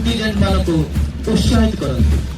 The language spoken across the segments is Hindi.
कंटीजेंट मानक उत्साहित करते।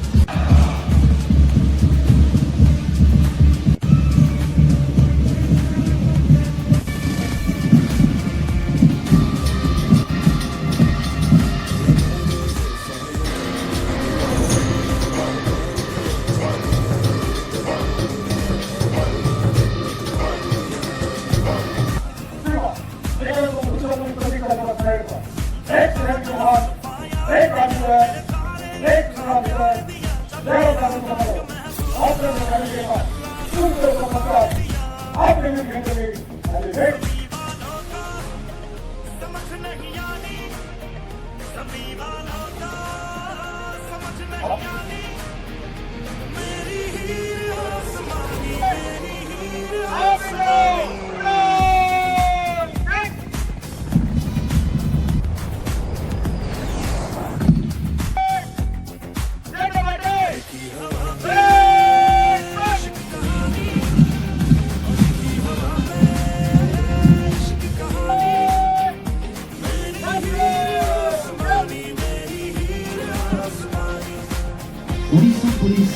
उड़ीसा पुलिस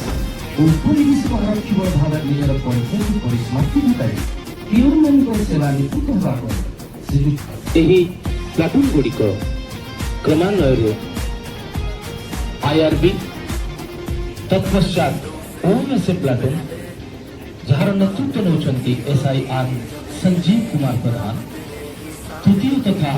और पुलिस आरक्षी भाग निजर परिचय परिसमाप्ति घटाई पिओर सेवा नियुक्त होगा प्लाटून गुड़िक क्रमान्वय आईआरबी तत्पश्चात ओएसए प्लाटून जार नेतृत्व नौकरी एसआईआर संजीव कुमार प्रधान तृतीय तथा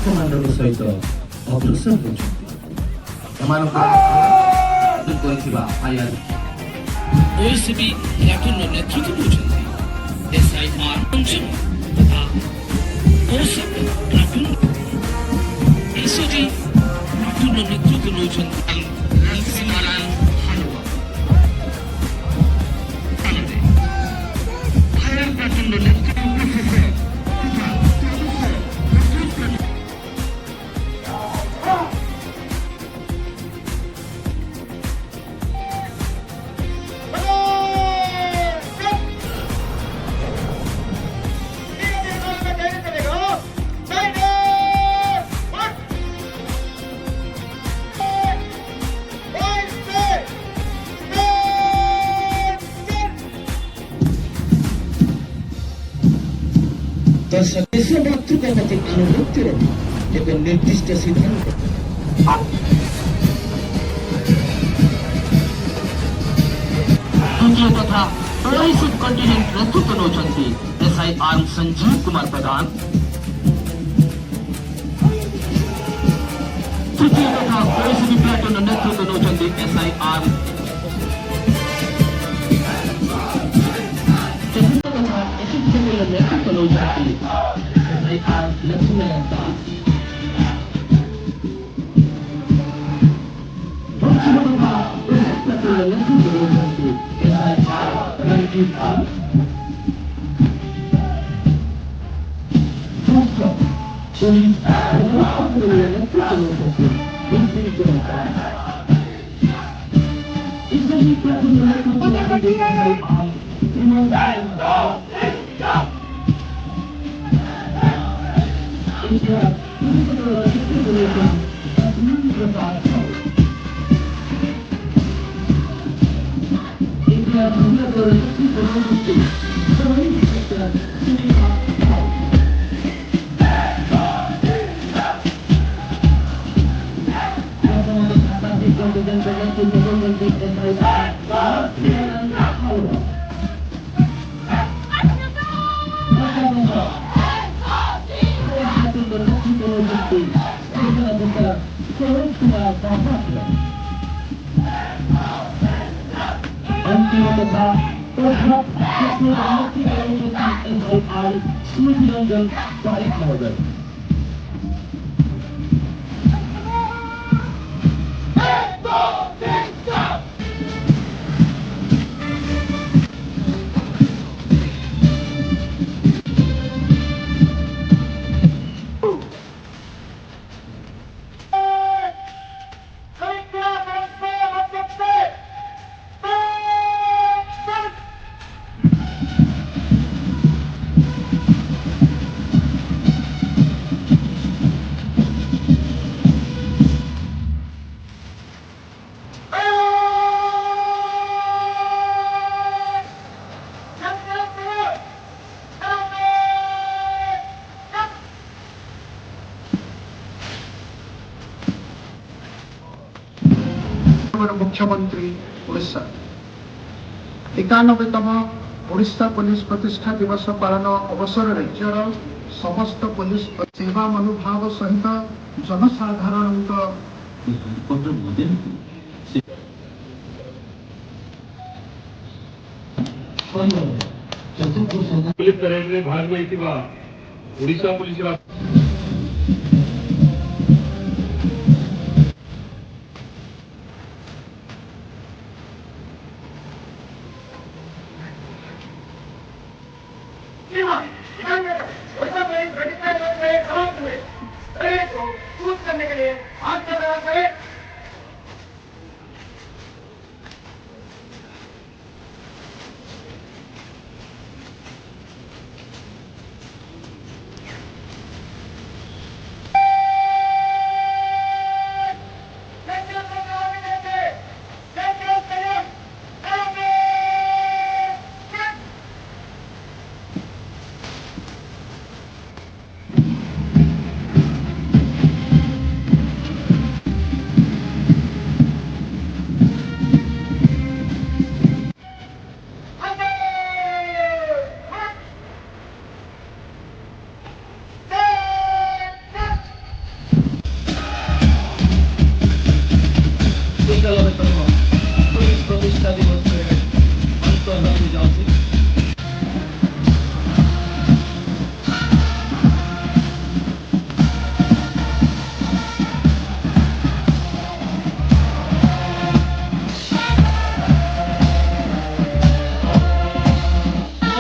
कमांडर सहित अग्रसर ओएसबी प्लाटून नेतृत्व एसआईआर तथा ओएसएफ प्लाटून एसओजी प्लाटून नेतृत्व देशभक्ति अनुभूति एक निर्दिष्ट सिद्धांत तृतीय तथा ओएसएफ कंटिनेंट नेतृत्व नौकरी एसआईआर संजीव कुमार प्रधान तृतीय तथा ओएसबी प्लाटून नेतृत्व नौकरी एसआईआर नेतृत्व नौकरी एसआईआर लक्ष्मीनारायण दास अंतिम तथा SIR स्मृति रंजन पारिक महोदय। मुख्यमंत्री उड़ीसा 91तम ओडिशा पुलिस प्रतिष्ठा दिवस पालन अवसर राज्यर समस्त पुलिस सेवा मनोभाव सहित जनसाधारण पुलिस परेड में भाग नहीं ओडिशा पुलिस करने के लिए